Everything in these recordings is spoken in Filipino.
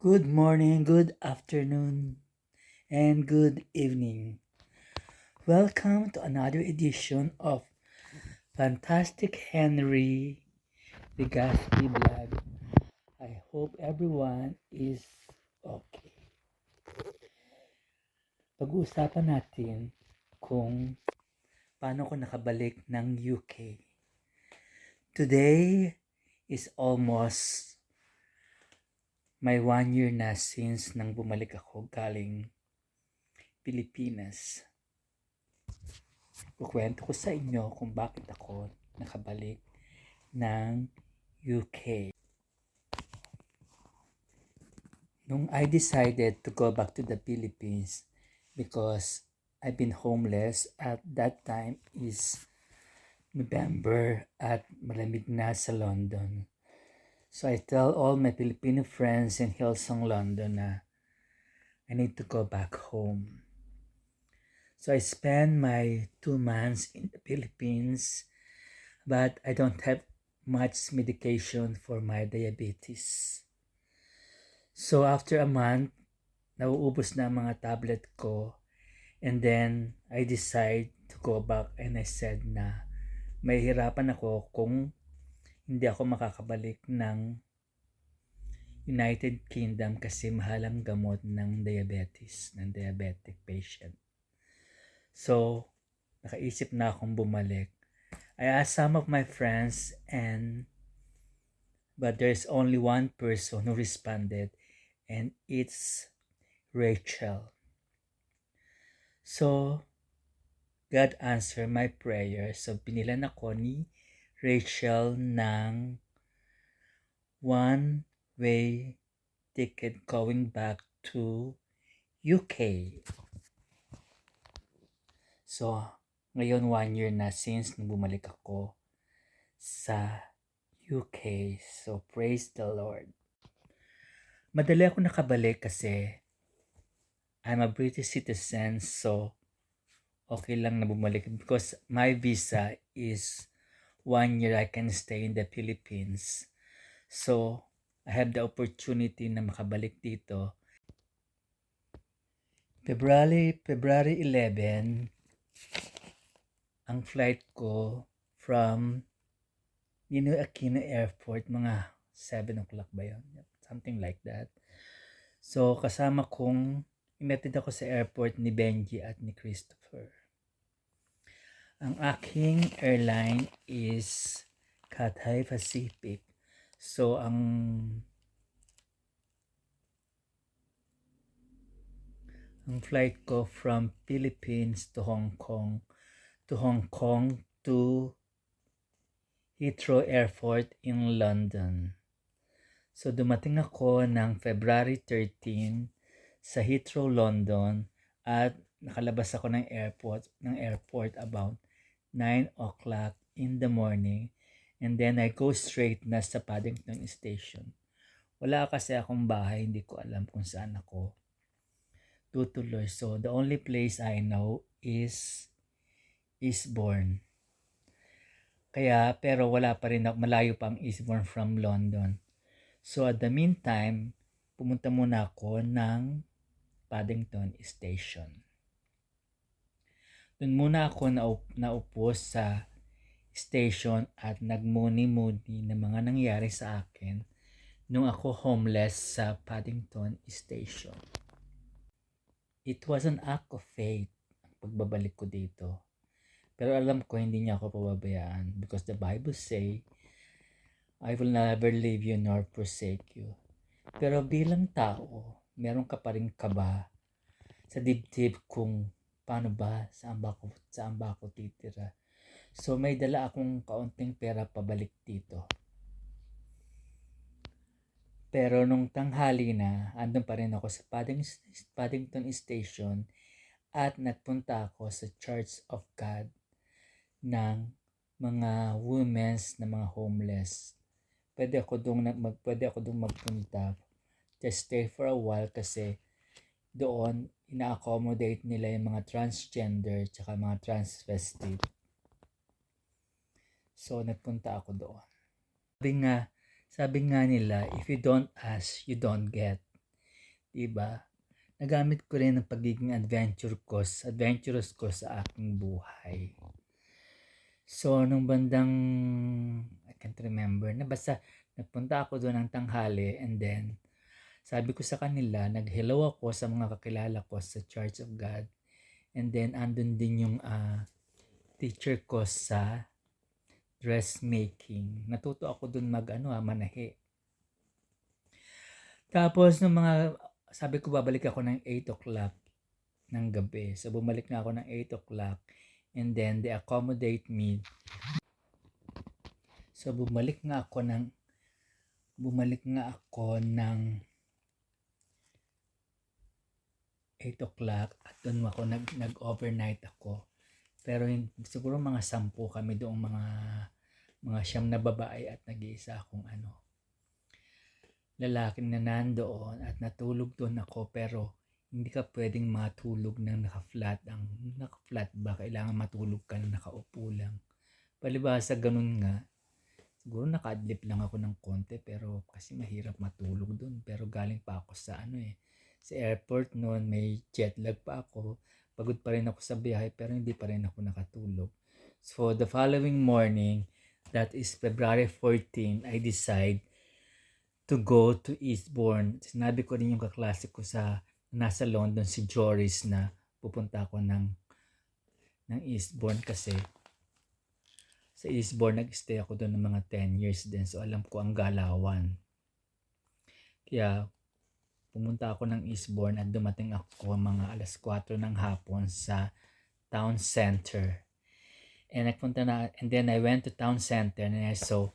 Good morning, good afternoon, and good evening. Welcome to another edition of Fantastic Henry Legaspi Vlog. I hope everyone is okay. Pag-uusapan natin kung paano ko nakabalik ng UK. Today is almost my 1 year na since nang bumalik ako galing Pilipinas. Kukwento ko sa inyo kung bakit ako nakabalik ng UK. Nung I decided to go back to the Philippines because I've been homeless at that time is November at malamig na sa London. So I tell all my Filipino friends in Hillsong, London na I need to go back home. So I spent my 2 months in the Philippines, but I don't have much medication for my diabetes. So after a month, nauubos na ang mga tablet ko, and then I decide to go back and I said na mahihirapan ako kung hindi ako makakabalik ng United Kingdom kasi mahal ang gamot ng diabetes, ng diabetic patient. So, nakaisip na akong bumalik. I asked some of my friends but there's only one person who responded, and it's Rachel. So, God answered my prayer. So, pinilan ako ni Rachel ng one-way ticket going back to UK. So, ngayon 1 year na since nung bumalik ako sa UK. So, praise the Lord. Madali ako nakabalik kasi I'm a British citizen, so okay lang na bumalik because my visa is 1 year I can stay in the Philippines. So, I have the opportunity na makabalik dito. February 11, ang flight ko from Ninoy Aquino Airport, mga 7 o'clock ba yun? Something like that. So, kasama kong imetid ako sa airport ni Benji at ni Christopher. Ang aking airline is Cathay Pacific. So, ang flight ko from Philippines to Hong Kong to Heathrow Airport in London. So, dumating ako ng February 13 sa Heathrow, London, at nakalabas ako ng airport about 9 o'clock in the morning, and then I go straight na sa Paddington Station. Wala kasi akong bahay, hindi ko alam kung saan ako tutuloy. So, the only place I know is Eastbourne. Pero wala pa rin, malayo pa ang Eastbourne from London. So, at the meantime, pumunta muna ako ng Paddington Station. Doon muna ako naupo sa station at nagmuni-muni ng mga nangyari sa akin nung ako homeless sa Paddington Station. It was an act of faith ang pagbabalik ko dito. Pero alam ko hindi niya ako pababayaan because the Bible say, I will never leave you nor forsake you. Pero bilang tao, meron ka pa rin kaba sa dibdib kung paano ba, saan ba ako titira. So may dala akong kaunting pera pabalik dito. Pero nung tanghali na, andun pa rin ako sa Paddington Station at nagpunta ako sa Church of God ng mga women's na mga homeless. Pwede ako doon magpunta, just stay for a while kasi doon ina-accommodate nila yung mga transgender tsaka mga transvestite. So nagpunta ako doon. Sabi nga nila, if you don't ask, you don't get. 'Diba? Nagamit ko rin ang pagiging adventurous ko sa aking buhay. So, nung bandang, I can't remember na basta nagpunta ako doon ng tanghali and then sabi ko sa kanila, nag-hello ako sa mga kakilala ko sa Church of God. And then andun din yung teacher ko sa dressmaking. Natuto ako doon manahi. Tapos nung sabi ko babalik ako ng 8 o'clock ng gabi. So bumalik na ako ng 8 o'clock and then they accommodate me. So bumalik nga ako ng 8 o'clock at doon ako nag-overnight ako. Pero siguro mga 10 kami doong mga 9 na babae at nag-iisa akong lalaki na nandoon at natulog doon ako, pero hindi ka pwedeng matulog ng naka-flat. Ang naka-flat ba, kailangan matulog ka na nakaupo lang. Palibhasa ganun nga. Siguro naka-adlip lang ako ng konti pero kasi mahirap matulog doon. Pero galing pa ako sa sa airport noon, may jet lag pa ako. Pagod pa rin ako sa biyahe pero hindi pa rin ako nakatulog. So the following morning, that is February 14, I decide to go to Eastbourne. Sinabi ko rin yung kaklase ko nasa London, si Joris, na pupunta ako ng Eastbourne kasi sa Eastbourne nag-stay ako doon ng mga 10 years din. So alam ko ang galawan. Kaya pumunta ako ng Eastbourne at dumating ako mga 4:00 ng hapon sa town center. And then I went to town center and I saw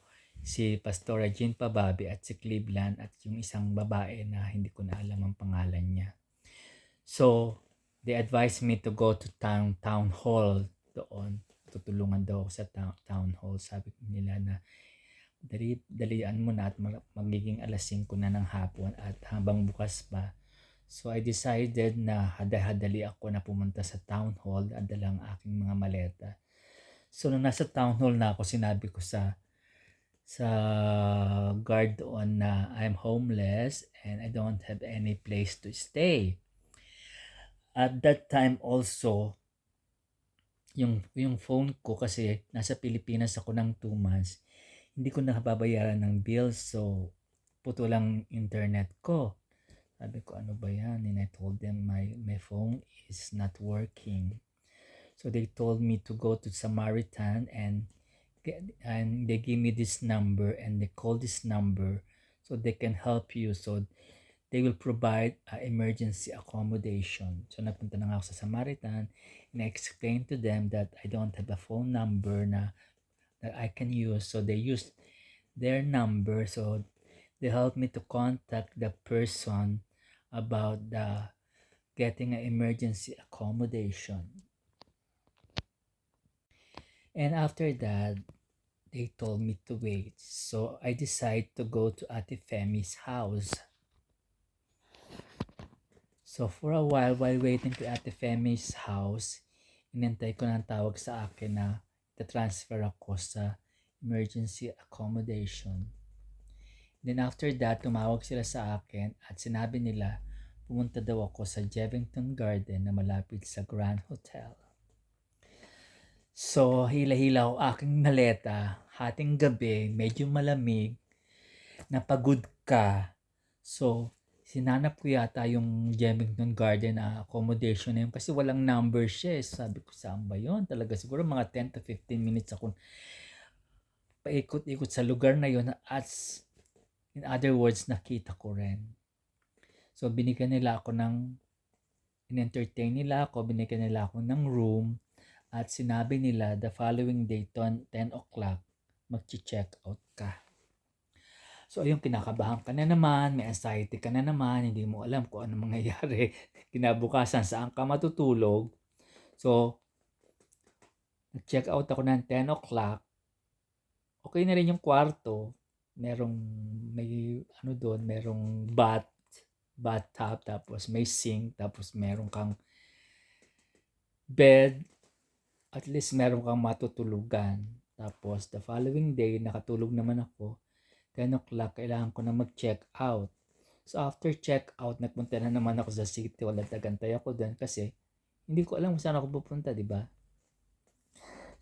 si Pastora Jean Pababi at si Cleveland at yung isang babae na hindi ko na alam ang pangalan niya. So, they advised me to go to town hall doon. Tutulungan daw ako sa town hall. Sabi nila na dalian mo na at magiging 5:00 na ng hapon at habang bukas pa. So, I decided na hadali ako na pumunta sa town hall at dalang aking mga maleta. So, nung nasa town hall na ako, sinabi ko sa guard doon na I'm homeless and I don't have any place to stay. At that time also, yung phone ko kasi nasa Pilipinas ako ng 2 months, hindi ko nakababayaran ng bills, so puto lang internet ko. Sabi ko, ano ba yan? And I told them my phone is not working. So they told me to go to Samaritan and they gave me this number and they call this number so they can help you. So they will provide emergency accommodation. So napunta na nga ako sa Samaritan and I explained to them that I don't have a phone number that I can use. So they used their number. So they helped me to contact the person about getting an emergency accommodation. And after that, they told me to wait. So I decided to go to Ate Femi's house. So for a while waiting to Ate Femi's house, inantay ko ng tawag sa akin na transfer ako sa emergency accommodation. Then after that, tumawag sila sa akin at sinabi nila pumunta daw ako sa Jevington Garden na malapit sa Grand Hotel. So, hila-hila ako aking maleta, hating gabi, medyo malamig, napagod ka. So, sinanap ko yata yung Jevington Garden accommodation na yun kasi walang number siya. Sabi ko, saan ba yun? Talaga siguro mga 10 to 15 minutes ako paikot-ikot sa lugar na yun at in other words, nakita ko rin. So, binigyan nila ako in-entertain nila ako, binigyan nila ako ng room. At sinabi nila the following day, 10 o'clock, mag-check out ka. So ayun, kinakabahan ka na naman, may anxiety ka na naman, hindi mo alam kung ano mangyayari. Kinabukasan, saan ka matutulog. So, nag-check out ako ng 10 o'clock. Okay na rin yung kwarto. Merong bathtub, tapos may sink, tapos meron kang bed, at least meron kang matutulugan. Tapos the following day, nakatulog naman ako. 10 o'clock, kailangan ko na mag-check out. So after check out, nagpunta na naman ako sa city. Wala tagantay ako doon kasi hindi ko alam kung saan ako pupunta, di ba?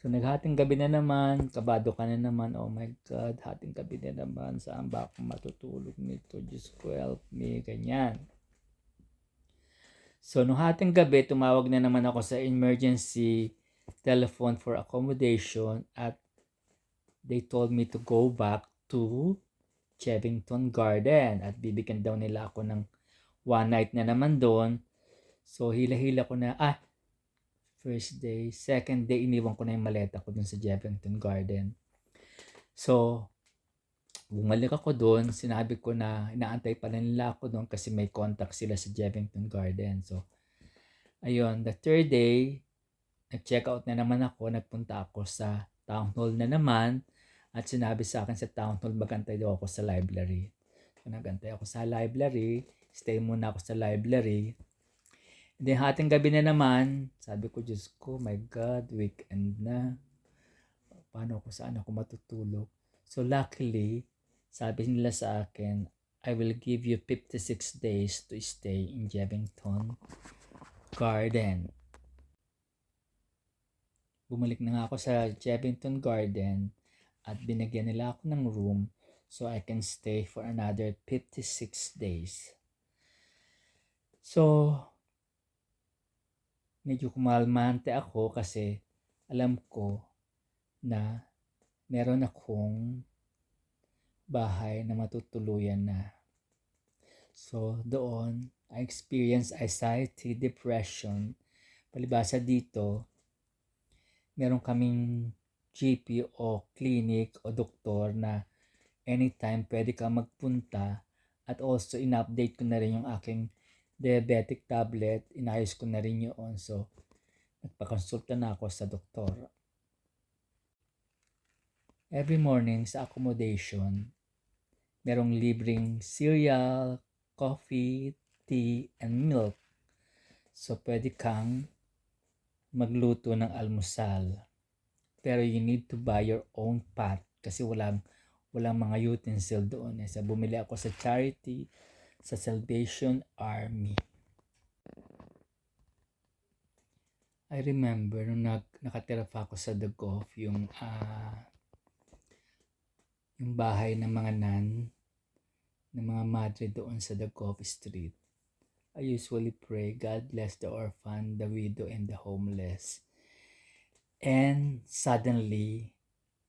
So naghating gabi na naman, kabado ka na naman. Oh my God, hating gabi na naman. Saan ba ako matutulog nito? Diyos ko, help me, ganyan. So nung hating gabi, tumawag na naman ako sa emergency telephone for accommodation at they told me to go back to Chevington Garden at bibigyan daw nila ako ng one night na naman doon. So hila-hila ko na, first day, second day, iniwan ko na yung maleta ko doon sa Chevington Garden. So, bumalik ako doon, sinabi ko na inaantay pa nila ako doon kasi may contact sila sa Chevington Garden. So, ayun, the third day, nag-check out na naman ako, nagpunta ako sa town hall na naman at sinabi sa akin sa town hall magantay daw ako sa library. So, nagantay ako sa library, stay muna ako sa library. And then hating gabi na naman, sabi ko, Diyos ko, my God, weekend na. Paano ako, saan ako matutulog? So luckily, sabi nila sa akin, I will give you 56 days to stay in Chevington Garden. Bumalik na nga ako sa Chevington Garden at binigyan nila ako ng room so I can stay for another 56 days. So, medyo kumalmante ako kasi alam ko na meron akong bahay na matutuluyan na. So, doon, I experienced anxiety, depression. Palibasa dito, meron kaming GP o clinic o doktor na anytime pwede ka magpunta at also in-update ko na rin yung aking diabetic tablet. Inayos ko na rin yun. So, nagpakonsulta na ako sa doktor. Every morning sa accommodation, merong libreng cereal, coffee, tea, and milk. So, pwede kang magluto ng almusal. Pero you need to buy your own pot kasi walang mga utensil doon. So, bumili ako sa charity, sa Salvation Army. I remember nung nakatira pa ako sa Dagoff, yung bahay ng mga nun, ng mga madre doon sa Dagoff Street. I usually pray, God bless the orphan, the widow, and the homeless. And suddenly,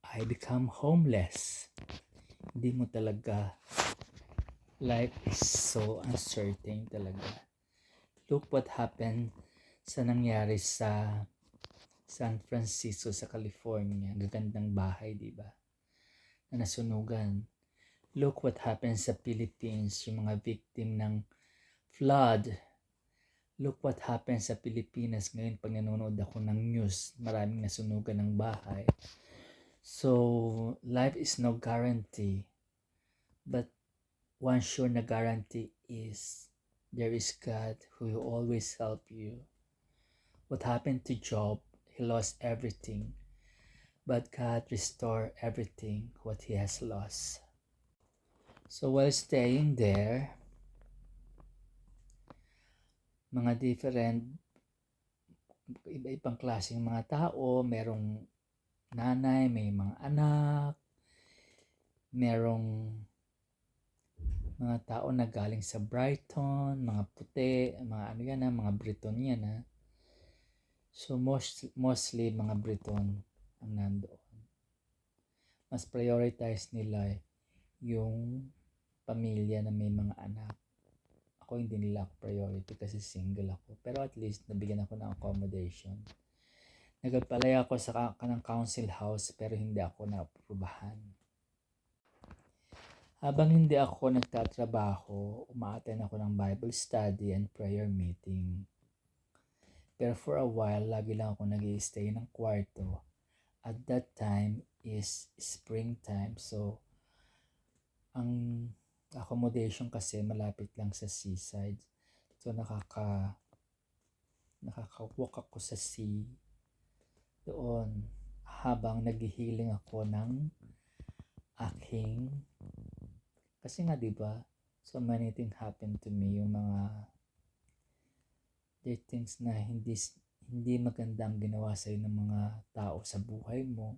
I become homeless. Hindi mo talaga, life is so uncertain talaga. Look what happened sa nangyari sa San Francisco sa California. Gagandang bahay, di ba? Na nasunugan. Look what happened sa Philippines, yung mga victim ng flood. Look what happened sa Pilipinas ngayon pag nanonood ako ng news. Maraming nasunugan ng bahay. So, life is no guarantee. But one sure na guarantee is there is God who will always help you. What happened to Job? He lost everything. But God restored everything what he has lost. So while staying there, mga different, iba-ibang klaseng mga tao, merong nanay, may mga anak, merong mga tao na galing sa Brighton, mga puti, mga ano yan mga Briton yan So mostly mga Briton ang nandoon. Mas prioritize nila yung pamilya na may mga anak. Ako hindi nila ako priority kasi single ako. Pero at least nabigyan ako ng accommodation. Nag-apply ako sa kanang council house pero hindi ako na-aprobahan. Habang hindi ako nagtatrabaho, umaattend ako ng Bible study and prayer meeting. Pero for a while, lagi lang ako nag-i-stay ng kwarto. At that time is springtime. So, ang accommodation kasi malapit lang sa seaside. So, nakaka-walk ako sa sea doon habang naghihiling ako ng aking kasi nga 'di ba So many things happen to me, yung mga things na hindi maganda ang ginawa sa'yo ng mga tao sa buhay mo.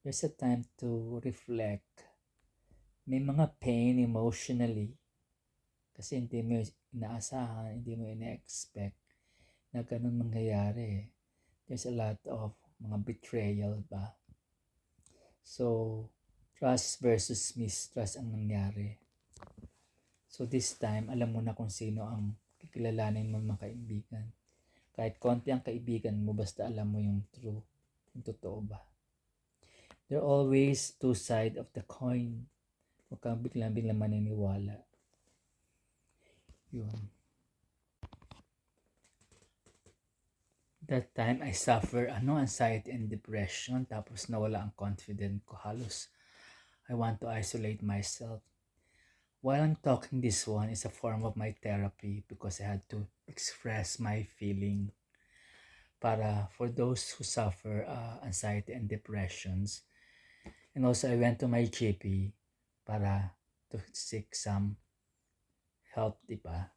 There's a time to reflect. May mga pain emotionally kasi hindi mo inaasahan, hindi mo ina-expect na ganun mangyayari. There's a lot of mga betrayal ba. So, trust versus mistrust ang nangyari. So this time, alam mo na kung sino ang kikilalanin mo mga kaibigan. Kahit konti ang kaibigan mo, basta alam mo yung true, yung totoo ba. There are always two sides of the coin. Huwag kang biglang maniniwala. Yun. That time, I suffer anxiety and depression. Tapos nawala ang confidence ko. Halos, I want to isolate myself. While I'm talking, this one is a form of my therapy because I had to express my feeling. Para for those who suffer anxiety and depressions. And also, I went to my GP para to seek some help, di ba?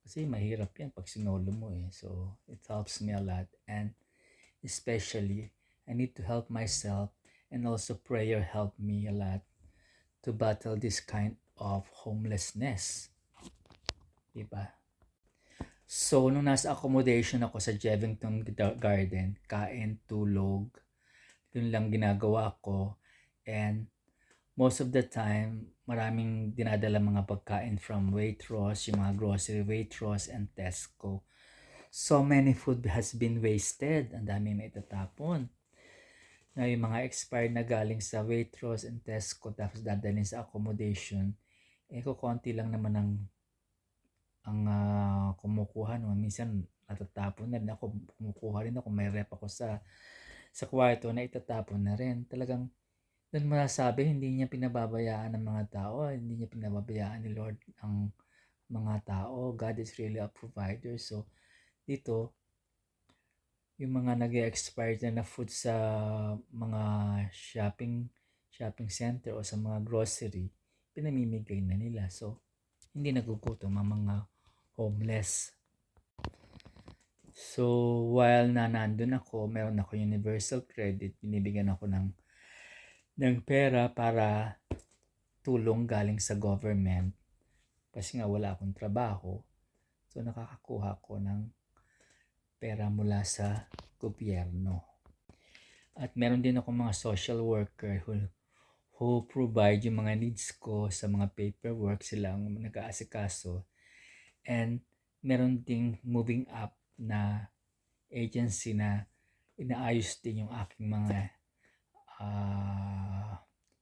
Kasi mahirap yan pag sinolo mo eh. So, it helps me a lot. And especially, I need to help myself and also prayer helped me a lot to battle this kind of homelessness. Diba? So, nung nasa accommodation ako sa Jevington Garden, kain, tulog, yun lang ginagawa ko. And most of the time, maraming dinadala mga pagkain from Waitrose, yung mga grocery Waitrose and Tesco. So many food has been wasted. Ang daming na itatapon. Na yung mga expired na galing sa Waitrose and Tesco tapos dadalhin sa accommodation, kukonti lang naman ang kumukuha no. Minsan natatapon na rin ako, kumukuha rin ako, may rep ako sa kwarto na itatapon na rin. Talagang doon masasabi hindi niya pinababayaan ng mga tao, hindi niya pinababayaan ni Lord ang mga tao. God is really a provider. So dito yung mga nag-expire na food sa mga shopping center o sa mga grocery, pinamimigay na nila. So, hindi nagugutom ang mga homeless. So, while nandun ako, meron ako universal credit, binibigyan ako ng pera para tulong galing sa government. Kasi nga wala akong trabaho. So, nakakakuha ko ng pera mula sa gobyerno. At meron din ako mga social worker who provide yung mga needs ko sa mga paperwork, sila ang nag-aasikaso. And meron ding moving up na agency na inaayos din yung aking mga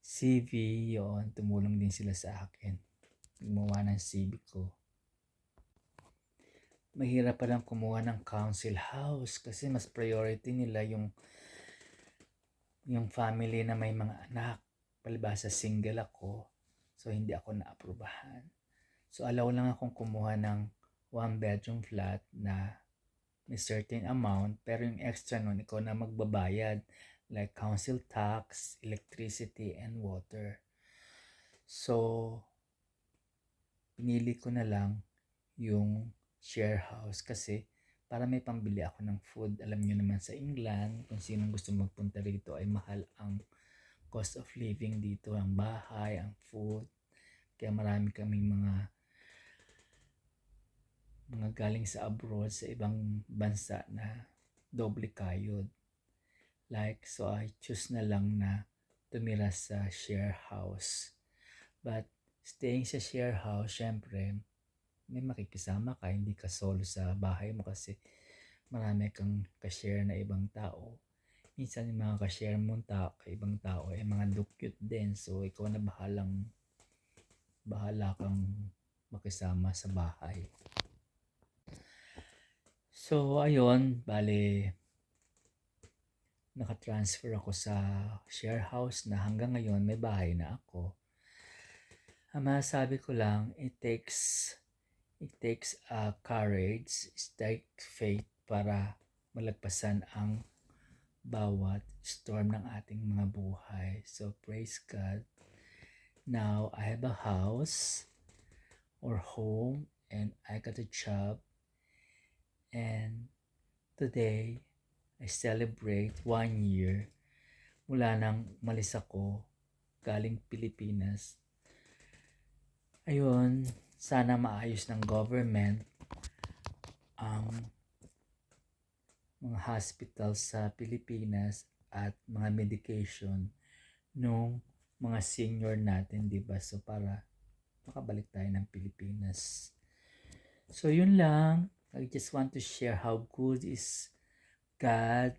CV, yon tumulong din sila sa akin. Gumawa ng CV ko. Mahirap palang kumuha ng council house kasi mas priority nila yung family na may mga anak. Palibhasa single ako, so hindi ako naaprubahan. So allow lang akong kumuha ng 1-bedroom flat na may certain amount, pero yung extra nun, ikaw na magbabayad, like council tax, electricity, and water. So, pinili ko na lang yung share house kasi para may pambili ako ng food. Alam nyo naman sa England, kung sinong gusto magpunta rito ay mahal ang cost of living dito, ang bahay, ang food. Kaya marami kaming mga galing sa abroad, sa ibang bansa na doble kayod. Like, so I choose na lang na tumira sa share house. But staying sa share house, syempre, may makikisama ka, hindi ka solo sa bahay mo kasi marami kang ka-share na ibang tao. Minsan yung mga ka-share mong ibang tao ay mga dukyot din. So ikaw na bahala kang makisama sa bahay. So ayun, bale naka-transfer ako sa share house na hanggang ngayon may bahay na ako. Ang masasabi ko lang, it takes courage, it takes faith para malagpasan ang bawat storm ng ating mga buhay. So praise God. Now I have a house or home and I got a job, and today I celebrate 1 year mula nang umalis ako galing Pilipinas. Ayun, sana maayos ng government ang mga hospital sa Pilipinas at mga medication nung mga senior natin, di ba? So para makabalik tayo ng Pilipinas. So yun lang. I just want to share how good is God.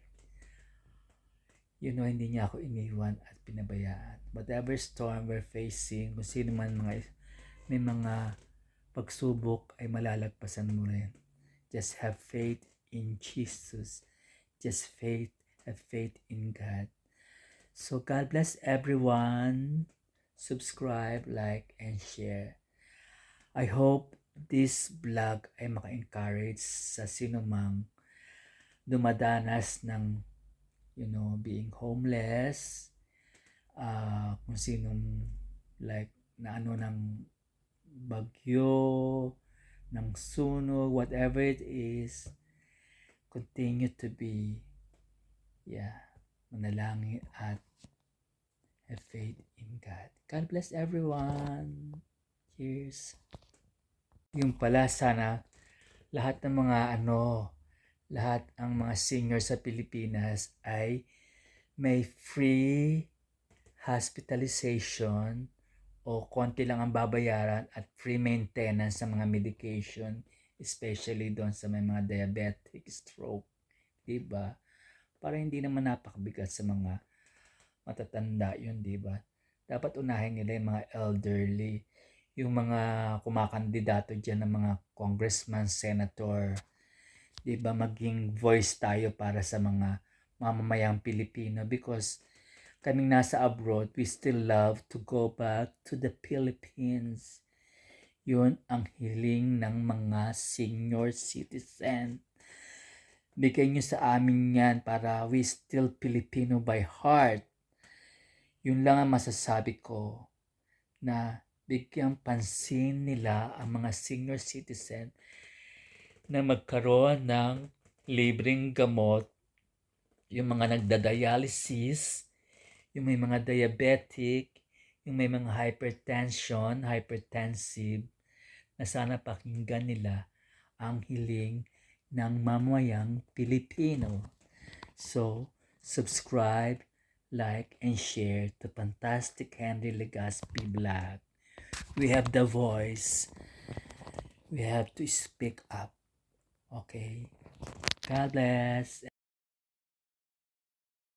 You know, hindi niya ako iniwan at pinabayaan. Whatever storm we're facing, kung sino man may mga pagsubok ay malalagpasan mo rin. Just have faith in Jesus. Just have faith in God. So God bless everyone. Subscribe, like, and share. I hope this vlog ay maka-encourage sa sinumang dumadanas ng being homeless, kung sinong like na ng bagyo, ng sunog, whatever it is, continue to be manalangin at have faith in God. God bless everyone. Cheers. Yung pala, sana lahat ng lahat ang mga senior sa Pilipinas ay may free hospitalization o konti lang ang babayaran at free maintenance sa mga medication, especially doon sa may mga diabetic, stroke, diba? Para hindi naman napakabigat sa mga matatanda yun, diba? Dapat unahin nila yung mga elderly, yung mga kumakandidato dyan ng mga congressman, senator, diba? Maging voice tayo para sa mga mamamayang Pilipino, because kaming nasa abroad, we still love to go back to the Philippines. Yun ang hiling ng mga senior citizen. Bigay nyo sa amin yan para we still Filipino by heart. Yun lang ang masasabi ko, na bigyang pansin nila ang mga senior citizen na magkaroon ng libreng gamot, yung mga nagda-dialysis, yung may mga diabetic, yung may mga hypertension, hypertensive, na sana pakinggan nila ang hiling ng mamayang Pilipino. So, subscribe, like, and share to Fantastic Henry Legaspi Vlog. We have the voice. We have to speak up. Okay? God bless.